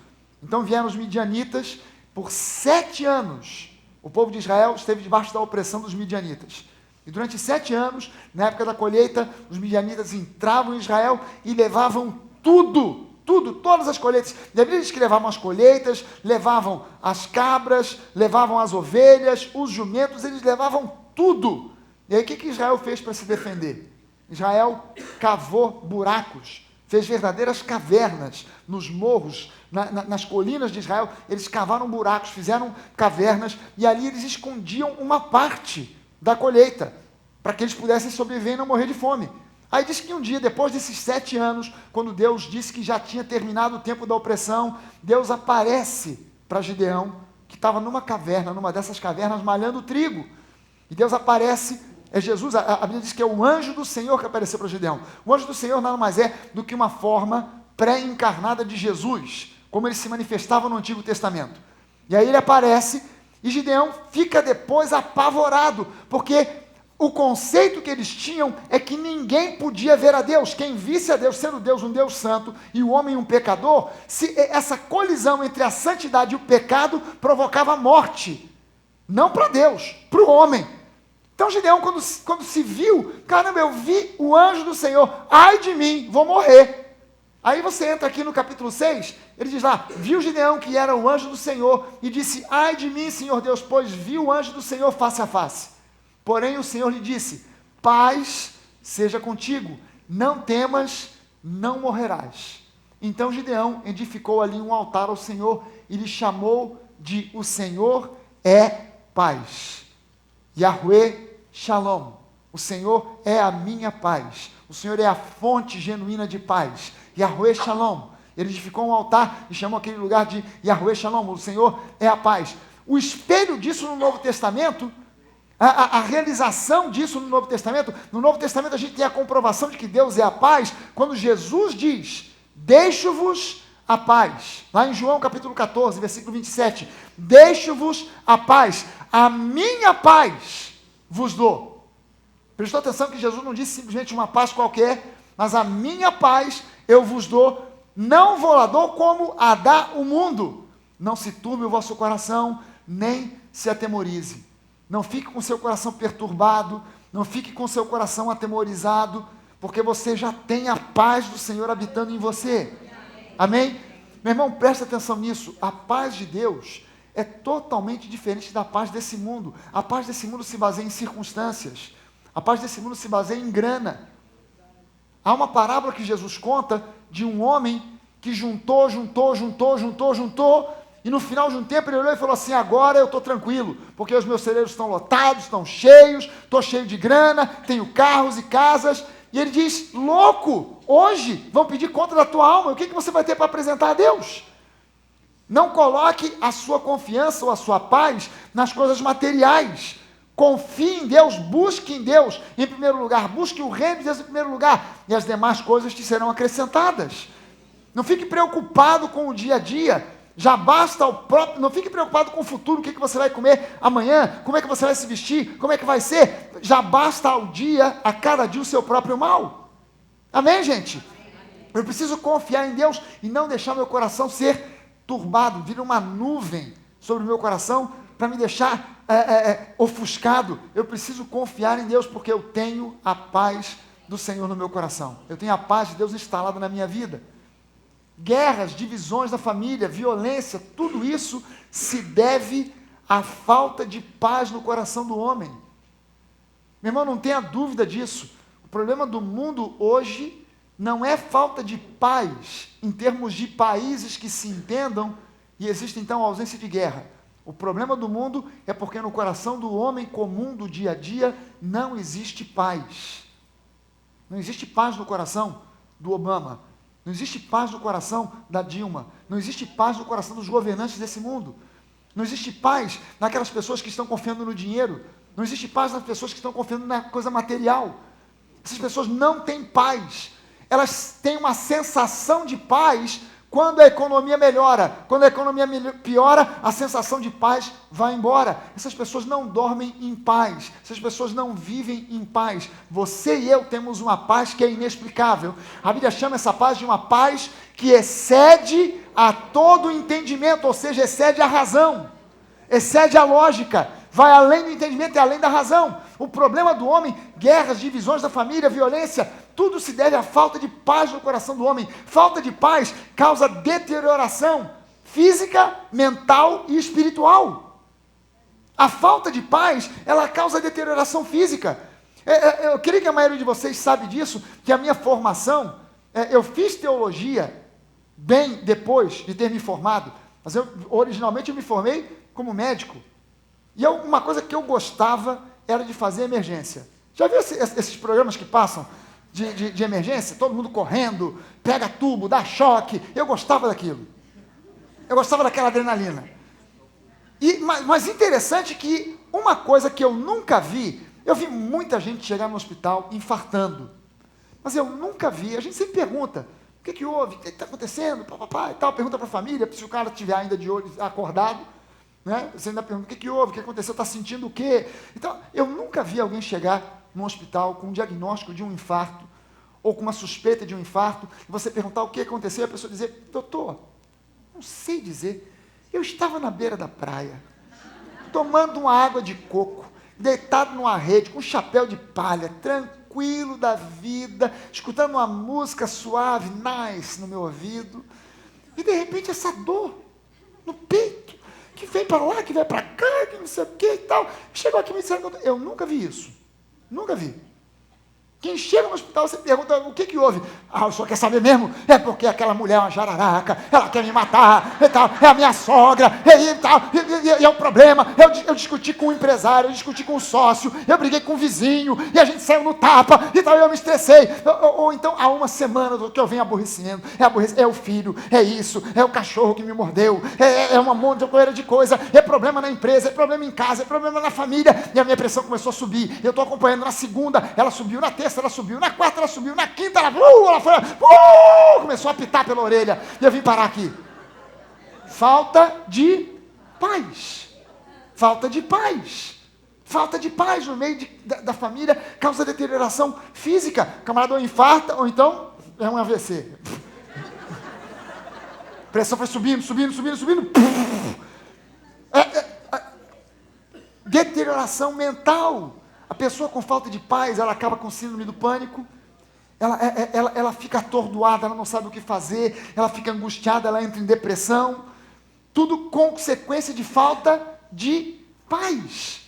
Então vieram os midianitas. Por 7 anos, o povo de Israel esteve debaixo da opressão dos midianitas. E durante 7 anos, na época da colheita, os midianitas entravam em Israel e levavam tudo, todas as colheitas. E a Bíblia diz que levavam as colheitas, levavam as cabras, levavam as ovelhas, os jumentos, eles levavam tudo. E aí o que Israel fez para se defender? Israel cavou buracos, fez verdadeiras cavernas nos morros, nas colinas de Israel. Eles cavaram buracos, fizeram cavernas, e ali eles escondiam uma parte da colheita, para que eles pudessem sobreviver e não morrer de fome. Aí diz que um dia, depois desses 7 anos, quando Deus disse que já tinha terminado o tempo da opressão, Deus aparece para Gideão, que estava numa caverna, numa dessas cavernas, malhando trigo. E Deus aparece, é Jesus, a Bíblia diz que é o anjo do Senhor que apareceu para Gideão. O anjo do Senhor nada mais é do que uma forma pré-encarnada de Jesus, como ele se manifestava no Antigo Testamento. E aí ele aparece, e Gideão fica depois apavorado, porque o conceito que eles tinham é que ninguém podia ver a Deus. Quem visse a Deus, sendo Deus um Deus santo e o homem um pecador, se essa colisão entre a santidade e o pecado provocava morte. Não para Deus, para o homem. Então Gideão, quando se viu, caramba, eu vi o anjo do Senhor, ai de mim, vou morrer. Aí você entra aqui no capítulo 6, ele diz lá, viu Gideão que era o anjo do Senhor, e disse, ai de mim, Senhor Deus, pois vi o anjo do Senhor face a face. Porém o Senhor lhe disse, paz seja contigo, não temas, não morrerás. Então Gideão edificou ali um altar ao Senhor e lhe chamou de o Senhor é paz. Yahweh Shalom. O Senhor é a minha paz. O Senhor é a fonte genuína de paz. Yahweh Shalom. Ele edificou um altar e chamou aquele lugar de Yahweh Shalom. O Senhor é a paz. O espelho disso no Novo Testamento, a realização disso no Novo Testamento a gente tem a comprovação de que Deus é a paz, quando Jesus diz, deixo-vos a paz, lá em João capítulo 14, versículo 27, deixo-vos a paz, a minha paz vos dou. Prestou atenção que Jesus não disse simplesmente uma paz qualquer, mas a minha paz eu vos dou, não vou lá dou como a dá o mundo. Não se turbe o vosso coração, nem se atemorize. Não fique com seu coração perturbado, não fique com seu coração atemorizado, porque você já tem a paz do Senhor habitando em você. Amém? Meu irmão, presta atenção nisso. A paz de Deus é totalmente diferente da paz desse mundo. A paz desse mundo se baseia em circunstâncias. A paz desse mundo se baseia em grana. Há uma parábola que Jesus conta de um homem que juntou, e no final de um tempo ele olhou e falou assim, agora eu estou tranquilo, porque os meus celeiros estão lotados, estão cheios, estou cheio de grana, tenho carros e casas, e ele diz, louco, hoje vão pedir conta da tua alma, o que você vai ter para apresentar a Deus? Não coloque a sua confiança ou a sua paz nas coisas materiais. Confie em Deus, busque em Deus em primeiro lugar, busque o reino de Deus em primeiro lugar, e as demais coisas te serão acrescentadas. Não fique preocupado com o dia a dia, já basta o próprio, não fique preocupado com o futuro, o que você vai comer amanhã, como é que você vai se vestir, como é que vai ser, já basta ao dia, a cada dia o seu próprio mal. Amém, gente? Eu preciso confiar em Deus e não deixar meu coração ser turbado, vir uma nuvem sobre o meu coração para me deixar ofuscado. Eu preciso confiar em Deus porque eu tenho a paz do Senhor no meu coração. Eu tenho a paz de Deus instalada na minha vida. Guerras, divisões da família, violência, tudo isso se deve à falta de paz no coração do homem. Meu irmão, não tenha dúvida disso. O problema do mundo hoje não é falta de paz em termos de países que se entendam e existe então a ausência de guerra. O problema do mundo é porque no coração do homem comum do dia a dia não existe paz. Não existe paz no coração do Obama. Não existe paz no coração da Dilma. Não existe paz no coração dos governantes desse mundo. Não existe paz naquelas pessoas que estão confiando no dinheiro. Não existe paz nas pessoas que estão confiando na coisa material. Essas pessoas não têm paz. Elas têm uma sensação de paz quando a economia melhora. Quando a economia piora, a sensação de paz vai embora. Essas pessoas não dormem em paz. Essas pessoas não vivem em paz. Você e eu temos uma paz que é inexplicável. A Bíblia chama essa paz de uma paz que excede a todo entendimento, ou seja, excede a razão, excede a lógica, vai além do entendimento e além da razão. O problema do homem, guerras, divisões da família, violência, tudo se deve à falta de paz no coração do homem. Falta de paz causa deterioração física, mental e espiritual. A falta de paz, ela causa deterioração física. Eu creio que a maioria de vocês sabe disso, que a minha formação, eu fiz teologia bem depois de ter me formado, mas originalmente eu me formei como médico. E uma coisa que eu gostava era de fazer emergência. Já viu esses programas que passam de emergência? Todo mundo correndo, pega tubo, dá choque. Eu gostava daquilo. Eu gostava daquela adrenalina. Mas interessante que uma coisa que eu nunca vi, eu vi muita gente chegar no hospital infartando. Mas eu nunca vi, a gente sempre pergunta, o que houve? O que está acontecendo? Papapá, e tal, pergunta para a família, se o cara estiver ainda de olho acordado. Né? Você ainda pergunta, o que houve, o que aconteceu, está sentindo o quê? Então, eu nunca vi alguém chegar no hospital com um diagnóstico de um infarto, ou com uma suspeita de um infarto, e você perguntar o que aconteceu, e a pessoa dizer, doutor, não sei dizer, eu estava na beira da praia, tomando uma água de coco, deitado numa rede, com um chapéu de palha, tranquilo da vida, escutando uma música suave, nice, no meu ouvido, e de repente essa dor no peito, que vem para lá, que vai para cá, que não sei o que e tal. Chegou aqui me disseram, eu nunca vi isso. Nunca vi. Quem chega no hospital, você pergunta, o que houve? O senhor quer saber mesmo? É porque aquela mulher é uma jararaca, ela quer me matar, e tal, é a minha sogra, e tal, e é o problema. Eu discuti com o empresário, eu discuti com o sócio, eu briguei com o vizinho, e a gente saiu no tapa, e tal, eu me estressei. Ou então, há uma semana que eu venho aborrecendo, é o filho, é isso, é o cachorro que me mordeu, é uma monte de coisa, é problema na empresa, é problema em casa, é problema na família, e a minha pressão começou a subir. Eu estou acompanhando na segunda, ela subiu, na terça ela subiu, na quarta ela subiu, na quinta ela foi, começou a apitar pela orelha, e eu vim parar aqui. Falta de paz. Falta de paz. Falta de paz no meio da família causa deterioração física. Camarada ou infarta, ou então é um AVC. A pressão foi subindo. Deterioração mental. A pessoa com falta de paz, ela acaba com síndrome do pânico, ela fica atordoada, ela não sabe o que fazer, ela fica angustiada, ela entra em depressão, tudo consequência de falta de paz.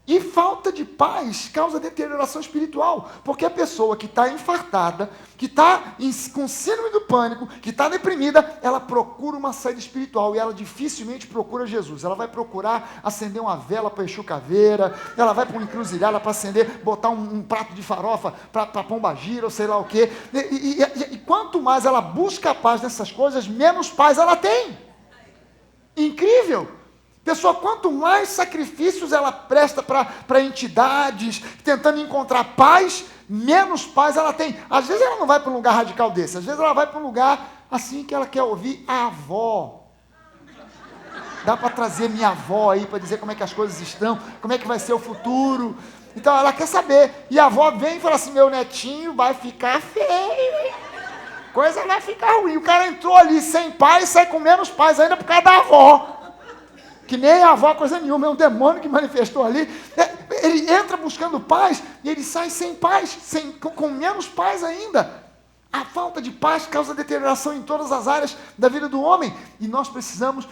E falta de paz causa deterioração espiritual, porque a pessoa que está infartada, que está com síndrome do pânico, que está deprimida, ela procura uma saída espiritual e ela dificilmente procura Jesus. Ela vai procurar acender uma vela para Exu Caveira, ela vai para uma encruzilhada para acender, botar um prato de farofa para pombagira ou sei lá o quê. E quanto mais ela busca a paz nessas coisas, menos paz ela tem. Incrível! Pessoa, quanto mais sacrifícios ela presta para entidades, tentando encontrar paz, menos paz ela tem. Às vezes ela não vai para um lugar radical desse, às vezes ela vai para um lugar assim que ela quer ouvir a avó. Dá para trazer minha avó aí para dizer como é que as coisas estão, como é que vai ser o futuro. Então ela quer saber. E a avó vem e fala assim, meu netinho vai ficar feio, coisa vai ficar ruim. O cara entrou ali sem paz, sai com menos paz ainda por causa da avó. Que nem a avó, coisa nenhuma, é um demônio que manifestou ali. Ele entra buscando paz e ele sai sem paz, com menos paz ainda. A falta de paz causa deterioração em todas as áreas da vida do homem. E nós precisamos,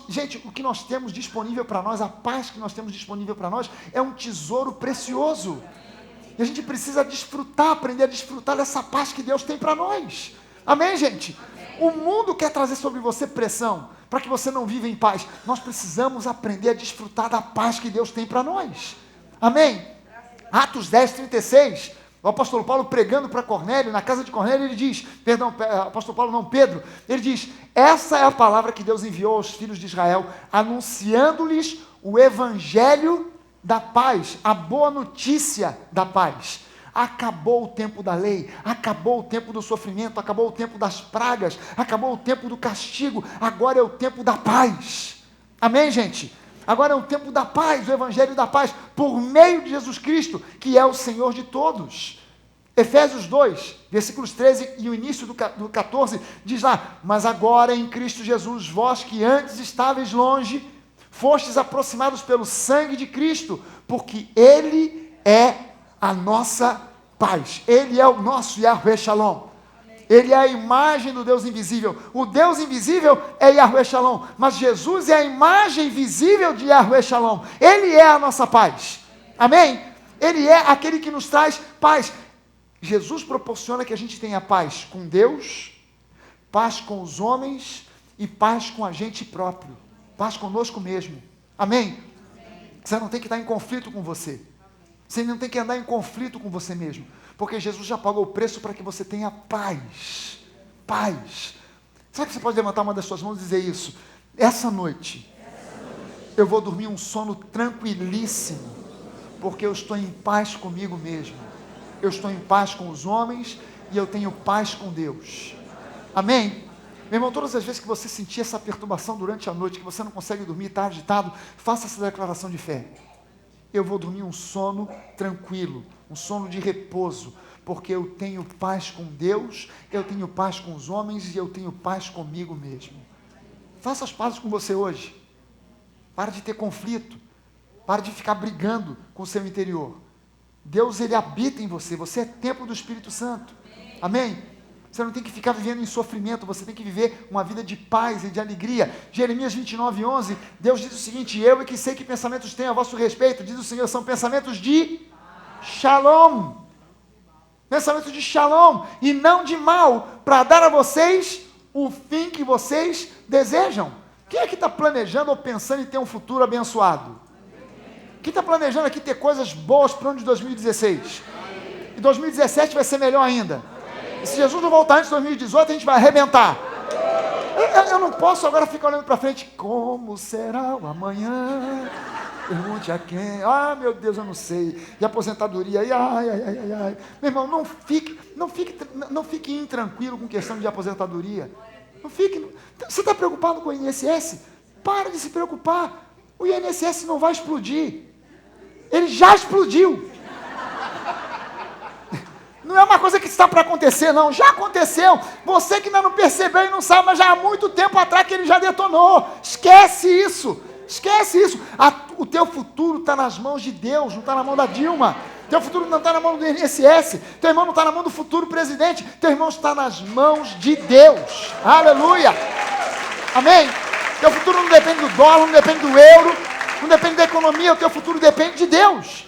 gente, o que nós temos disponível para nós, a paz que nós temos disponível para nós, é um tesouro precioso. E a gente precisa desfrutar, aprender a desfrutar dessa paz que Deus tem para nós. Amém, gente? O mundo quer trazer sobre você pressão, para que você não viva em paz. Nós precisamos aprender a desfrutar da paz que Deus tem para nós. Amém? Atos 10, 36, o apóstolo Paulo pregando para Cornélio, na casa de Cornélio, ele diz, apóstolo Paulo não, Pedro, ele diz, essa é a palavra que Deus enviou aos filhos de Israel, anunciando-lhes o evangelho da paz, a boa notícia da paz. Acabou o tempo da lei, acabou o tempo do sofrimento, acabou o tempo das pragas, acabou o tempo do castigo, agora é o tempo da paz. Amém, gente? Agora é o tempo da paz, o evangelho da paz, por meio de Jesus Cristo, que é o Senhor de todos. Efésios 2, versículos 13 e o início do 14, diz lá, mas agora em Cristo Jesus, vós que antes estáveis longe, fostes aproximados pelo sangue de Cristo, porque Ele é a nossa paz. Ele é o nosso Yahweh Shalom. Ele é a imagem do Deus invisível. O Deus invisível é Yahweh Shalom, mas Jesus é a imagem visível de Yahweh Shalom. Ele é a nossa paz. Amém? Ele é aquele que nos traz paz. Jesus proporciona que a gente tenha paz com Deus, paz com os homens e paz com a gente próprio. Paz conosco mesmo. Amém? Você não tem que estar em conflito com você. Você não tem que andar em conflito com você mesmo, porque Jesus já pagou o preço para que você tenha paz. Paz. Será que você pode levantar uma das suas mãos e dizer isso? Essa noite, eu vou dormir um sono tranquilíssimo, porque eu estou em paz comigo mesmo. Eu estou em paz com os homens e eu tenho paz com Deus. Amém? Meu irmão, todas as vezes que você sentir essa perturbação durante a noite, que você não consegue dormir, está agitado, faça essa declaração de fé. Eu vou dormir um sono tranquilo, um sono de repouso, porque eu tenho paz com Deus, eu tenho paz com os homens e eu tenho paz comigo mesmo. Faça as pazes com você hoje. Para de ter conflito, para de ficar brigando com o seu interior. Deus, Ele habita em você, você é templo do Espírito Santo. Amém? Você não tem que ficar vivendo em sofrimento, você tem que viver uma vida de paz e de alegria. Jeremias 29, 11, Deus diz o seguinte, eu é que sei que pensamentos tenho a vosso respeito, diz o Senhor, são pensamentos de Shalom. Pensamento de shalom e não de mal, para dar a vocês o fim que vocês desejam. Quem é que está planejando ou pensando em ter um futuro abençoado? Quem está planejando aqui ter coisas boas para o ano de 2016? E 2017 vai ser melhor ainda. E se Jesus não voltar antes de 2018, a gente vai arrebentar. Eu não posso agora ficar olhando para frente. Como será o amanhã? Pergunte a quem. Ah, meu Deus, eu não sei. E aposentadoria. Ai. Meu irmão, não fique intranquilo com questão de aposentadoria. Não fique. Você está preocupado com o INSS? Para de se preocupar. O INSS não vai explodir. Ele já explodiu. Não é uma coisa que está para acontecer, não. Já aconteceu. Você que ainda não percebeu e não sabe, mas já há muito tempo atrás que ele já detonou. Esquece isso. Esquece isso. O teu futuro está nas mãos de Deus, não está na mão da Dilma. Teu futuro não está na mão do INSS. Teu irmão não está na mão do futuro presidente. Teu irmão está nas mãos de Deus. Aleluia. Amém? Teu futuro não depende do dólar, não depende do euro, não depende da economia. O teu futuro depende de Deus.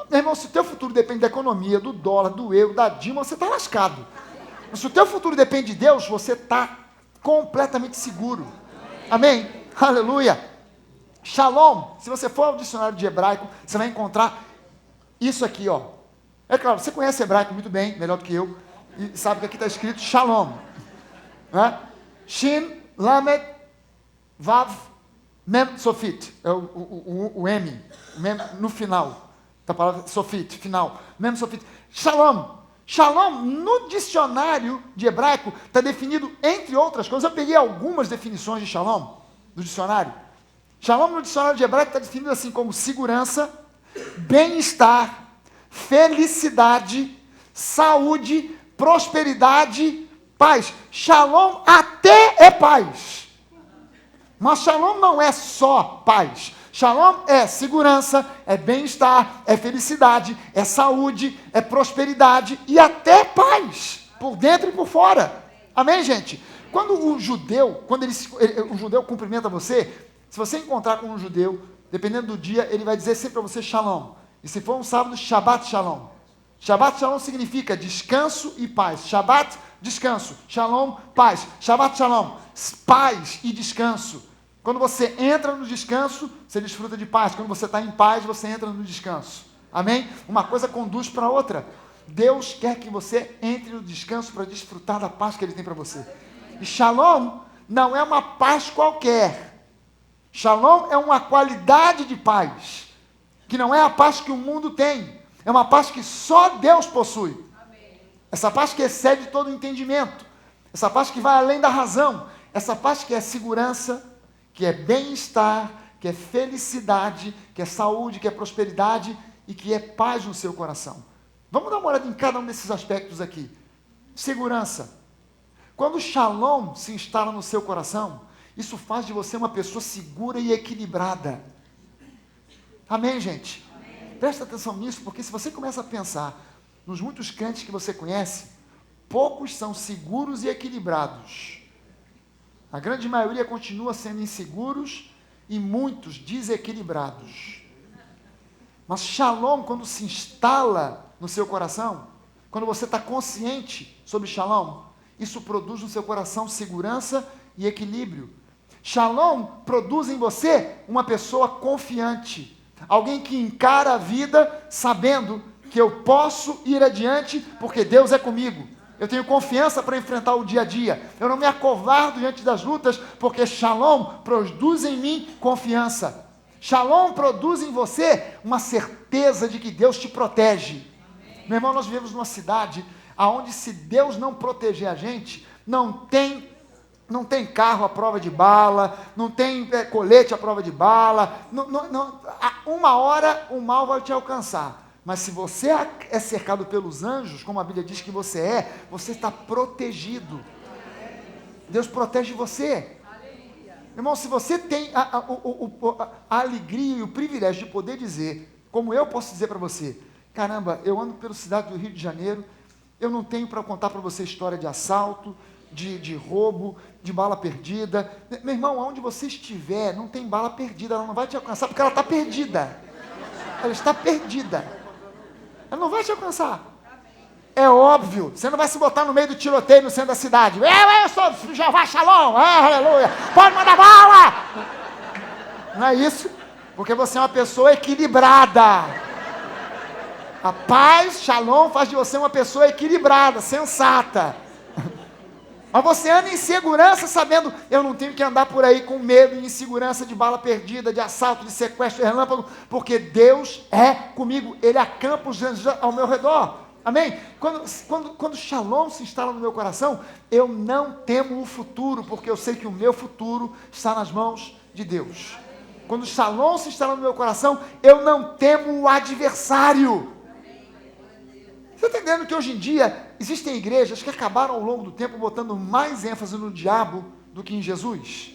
Meu irmão, se o teu futuro depende da economia, do dólar, do euro, da Dilma, você está lascado. Mas se o teu futuro depende de Deus, você está completamente seguro. Amém? Aleluia. Shalom. Se você for ao dicionário de hebraico, você vai encontrar isso aqui, ó. É claro, você conhece hebraico muito bem, melhor do que eu, e sabe que aqui está escrito Shalom. Né? Shin, Lamed, Vav, Mem, Sofit. É o M no final. A palavra Sofit, final. Mem, Sofit. Shalom. Shalom, no dicionário de hebraico, está definido, entre outras coisas, eu peguei algumas definições de Shalom do dicionário. Shalom no dicionário de hebraico está definido assim como segurança, bem-estar, felicidade, saúde, prosperidade, paz. Shalom até é paz. Mas Shalom não é só paz. Shalom é segurança, é bem-estar, é felicidade, é saúde, é prosperidade e até paz, por dentro e por fora. Amém, gente? Quando o judeu cumprimenta você, se você encontrar com um judeu, dependendo do dia, ele vai dizer sempre para você Shalom. E se for um sábado, Shabbat Shalom. Shabbat Shalom significa descanso e paz. Shabbat, descanso. Shalom, paz. Shabbat Shalom, paz e descanso. Quando você entra no descanso, você desfruta de paz. Quando você está em paz, você entra no descanso. Amém? Uma coisa conduz para a outra. Deus quer que você entre no descanso para desfrutar da paz que Ele tem para você. E Shalom não é uma paz qualquer. Shalom é uma qualidade de paz, que não é a paz que o mundo tem. É uma paz que só Deus possui. Essa paz que excede todo o entendimento. Essa paz que vai além da razão. Essa paz que é segurança, que é bem-estar, que é felicidade, que é saúde, que é prosperidade e que é paz no seu coração. Vamos dar uma olhada em cada um desses aspectos aqui. Segurança. Quando o Shalom se instala no seu coração, isso faz de você uma pessoa segura e equilibrada. Amém, gente? Amém. Presta atenção nisso, porque se você começa a pensar nos muitos crentes que você conhece, poucos são seguros e equilibrados. A grande maioria continua sendo inseguros e muitos desequilibrados. Mas Shalom, quando se instala no seu coração, quando você está consciente sobre Shalom, isso produz no seu coração segurança e equilíbrio. Shalom produz em você uma pessoa confiante, alguém que encara a vida sabendo que eu posso ir adiante porque Deus é comigo. Eu tenho confiança para enfrentar o dia a dia. Eu não me acovardo diante das lutas, porque Shalom produz em mim confiança. Shalom produz em você uma certeza de que Deus te protege. Amém. Meu irmão, nós vivemos numa cidade onde, se Deus não proteger a gente, não tem carro à prova de bala, não tem colete à prova de bala, uma hora o mal vai te alcançar. Mas se você é cercado pelos anjos, como a Bíblia diz que você está protegido. Deus protege você. Irmão, se você tem a alegria e o privilégio de poder dizer, como eu posso dizer para você, caramba, eu ando pela cidade do Rio de Janeiro, eu não tenho para contar para você história de assalto, de roubo, de bala perdida. Meu irmão, onde você estiver, não tem bala perdida, ela não vai te alcançar, porque ela está perdida. Ela está perdida. Ela não vai te alcançar. É óbvio, você não vai se botar no meio do tiroteio no centro da cidade. Eu sou Jeová Shalom, aleluia, pode mandar bala. Não é isso? Porque você é uma pessoa equilibrada. A paz, Shalom, faz de você uma pessoa equilibrada, sensata. Mas você anda em segurança sabendo, eu não tenho que andar por aí com medo e insegurança de bala perdida, de assalto, de sequestro, de relâmpago, porque Deus é comigo, Ele acampa os anjos ao meu redor. Amém? Quando Shalom se instala no meu coração, eu não temo o futuro, porque eu sei que o meu futuro está nas mãos de Deus. Quando Shalom se instala no meu coração, eu não temo o adversário. Você está entendendo que hoje em dia existem igrejas que acabaram ao longo do tempo botando mais ênfase no diabo do que em Jesus?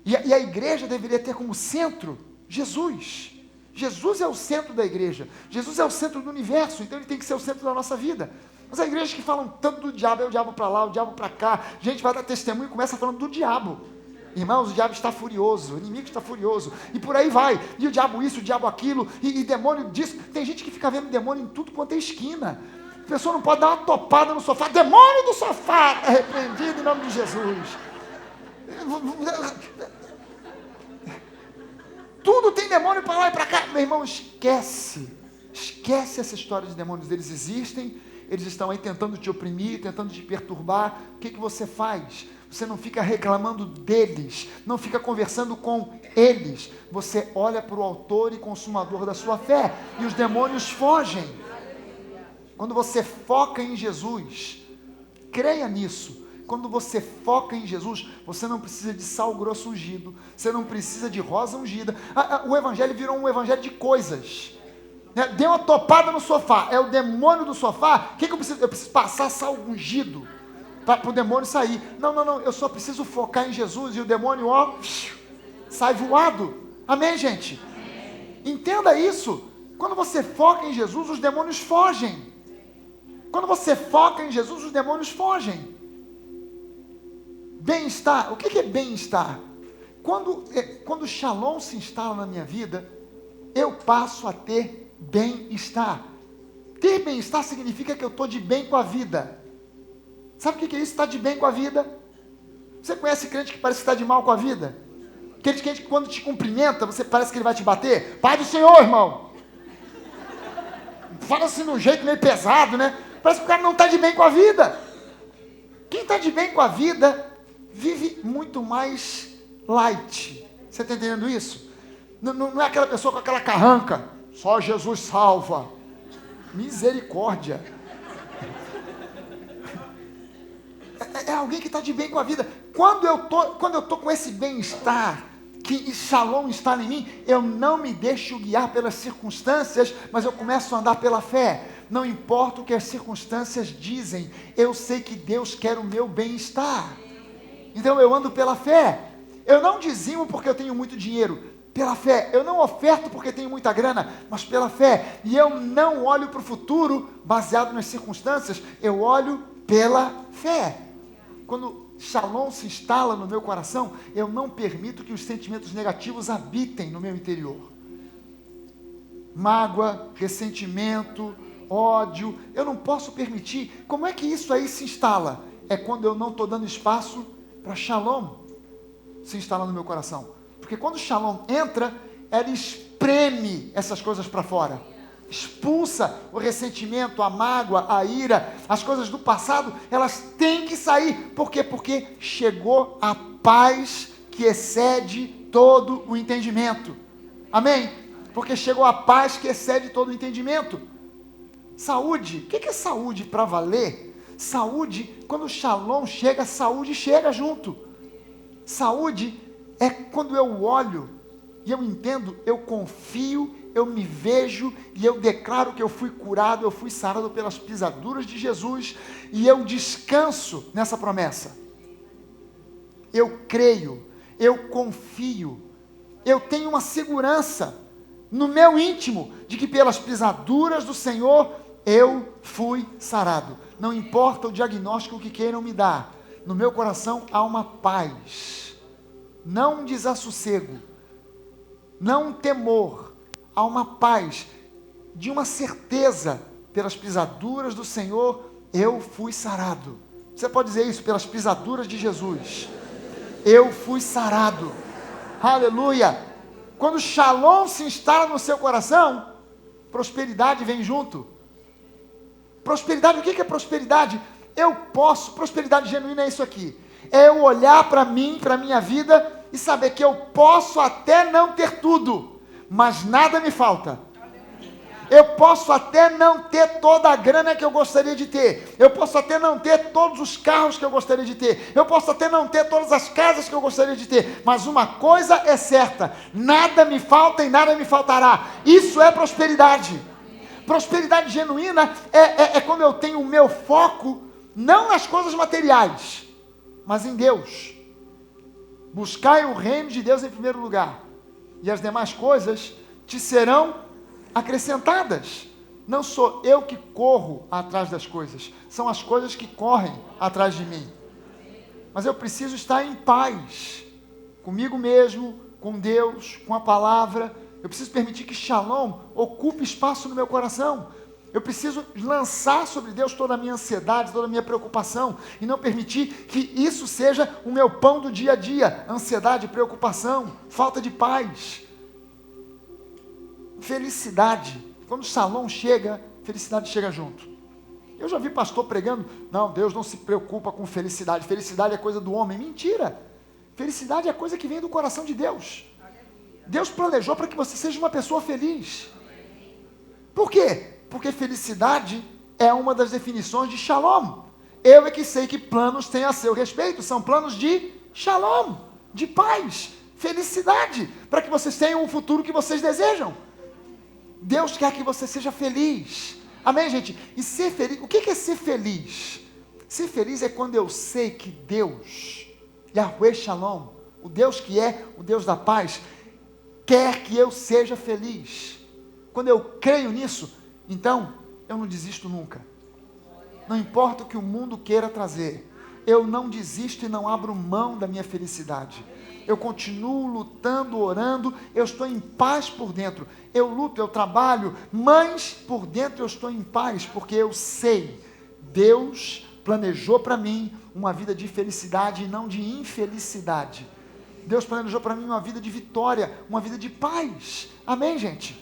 E a igreja deveria ter como centro Jesus. Jesus é o centro da igreja. Jesus é o centro do universo, então ele tem que ser o centro da nossa vida. Mas há igrejas que falam tanto do diabo, é o diabo para lá, o diabo para cá. Gente vai dar testemunho e começa falando do diabo. Irmãos, o diabo está furioso, o inimigo está furioso, e por aí vai, e o diabo isso, o diabo aquilo, e demônio disso. Tem gente que fica vendo demônio em tudo quanto é esquina. A pessoa não pode dar uma topada no sofá, demônio do sofá, é repreendido em nome de Jesus. Tudo tem demônio para lá e para cá. Meu irmão, esquece essa história de demônios, eles existem, eles estão aí tentando te oprimir, tentando te perturbar. O que você faz? Você não fica reclamando deles, não fica conversando com eles, você olha para o autor e consumador da sua fé, e os demônios fogem. Quando você foca em Jesus, creia nisso, quando você foca em Jesus, você não precisa de sal grosso ungido, você não precisa de rosa ungida. O evangelho virou um evangelho de coisas. Deu uma topada no sofá, é o demônio do sofá. O que eu preciso? Eu preciso passar sal ungido para o demônio sair. Não, eu só preciso focar em Jesus e o demônio, sai voado. Amém, gente? Amém. Entenda isso. Quando você foca em Jesus, os demônios fogem. Quando você foca em Jesus, os demônios fogem. Bem-estar, o que é bem-estar? Quando Shalom se instala na minha vida, eu passo a ter bem-estar. Ter bem-estar significa que eu estou de bem com a vida. Sabe o que é isso? Está de bem com a vida? Você conhece crente que parece que está de mal com a vida? Aquele crente que quando te cumprimenta, você parece que ele vai te bater. Pai do Senhor, irmão. Fala assim de um jeito meio pesado, né? Parece que o cara não está de bem com a vida. Quem está de bem com a vida, vive muito mais light. Você está entendendo isso? Não é aquela pessoa com aquela carranca. Só Jesus salva. Misericórdia. É alguém que está de bem com a vida. Quando eu tô com esse bem-estar, que Shalom está em mim, eu não me deixo guiar pelas circunstâncias, mas eu começo a andar pela fé. Não importa o que as circunstâncias dizem, eu sei que Deus quer o meu bem-estar. Então eu ando pela fé. Eu não dizimo porque eu tenho muito dinheiro, pela fé. Eu não oferto porque tenho muita grana, mas pela fé. E eu não olho para o futuro baseado nas circunstâncias, eu olho pela fé. Quando Shalom se instala no meu coração, eu não permito que os sentimentos negativos habitem no meu interior. Mágoa, ressentimento, ódio, eu não posso permitir. Como é que isso aí se instala? É quando eu não estou dando espaço para Shalom se instalar no meu coração. Porque quando Shalom entra, ela espreme essas coisas para fora. Expulsa o ressentimento, a mágoa, a ira, as coisas do passado, elas têm que sair. Por quê? Porque chegou a paz que excede todo o entendimento. Amém? Porque chegou a paz que excede todo o entendimento. Saúde, o que é saúde para valer? Saúde, quando o Shalom chega, saúde chega junto. Saúde é quando eu olho e eu entendo, eu confio, eu me vejo e eu declaro que eu fui curado, eu fui sarado pelas pisaduras de Jesus e eu descanso nessa promessa. Eu creio, eu confio, eu tenho uma segurança no meu íntimo de que pelas pisaduras do Senhor eu fui sarado. Não importa o diagnóstico que queiram me dar, no meu coração há uma paz, não um desassossego, não um temor, há uma paz, de uma certeza pelas pisaduras do Senhor eu fui sarado. Você pode dizer isso? Pelas pisaduras de Jesus eu fui sarado. Aleluia! Quando Shalom se instala no seu coração, prosperidade vem junto. Prosperidade, o que é prosperidade? Prosperidade genuína é isso aqui. É eu olhar para mim, para a minha vida e saber que eu posso até não ter tudo, mas nada me falta. Eu posso até não ter toda a grana que eu gostaria de ter. Eu posso até não ter todos os carros que eu gostaria de ter. Eu posso até não ter todas as casas que eu gostaria de ter. Mas uma coisa é certa: nada me falta e nada me faltará. Isso é prosperidade. Prosperidade genuína é quando eu tenho o meu foco não nas coisas materiais, mas em Deus. Buscai o reino de Deus em primeiro lugar, e as demais coisas te serão acrescentadas. Não sou eu que corro atrás das coisas, são as coisas que correm atrás de mim. Mas eu preciso estar em paz comigo mesmo, com Deus, com a palavra. Eu preciso permitir que Shalom ocupe espaço no meu coração. Eu preciso lançar sobre Deus toda a minha ansiedade, toda a minha preocupação, e não permitir que isso seja o meu pão do dia a dia. Ansiedade, preocupação, falta de paz. Felicidade. Quando Shalom chega, felicidade chega junto. Eu já vi pastor pregando: não, Deus não se preocupa com felicidade. Felicidade é coisa do homem. Mentira. Felicidade é coisa que vem do coração de Deus. Deus planejou para que você seja uma pessoa feliz. Por quê? Porque felicidade é uma das definições de Shalom. Eu é que sei que planos têm a seu respeito. São planos de Shalom, de paz, felicidade, para que vocês tenham o futuro que vocês desejam. Deus quer que você seja feliz. Amém, gente? E ser feliz, o que é ser feliz? Ser feliz é quando eu sei que Deus, Yahweh Shalom, o Deus que é o Deus da paz, quer que eu seja feliz. Quando eu creio nisso, então eu não desisto nunca. Não importa o que o mundo queira trazer, eu não desisto e não abro mão da minha felicidade. Eu continuo lutando, orando, eu estou em paz por dentro. Eu luto, eu trabalho, mas por dentro eu estou em paz, porque eu sei, Deus planejou para mim uma vida de felicidade e não de infelicidade. Deus planejou para mim uma vida de vitória, uma vida de paz. Amém, gente?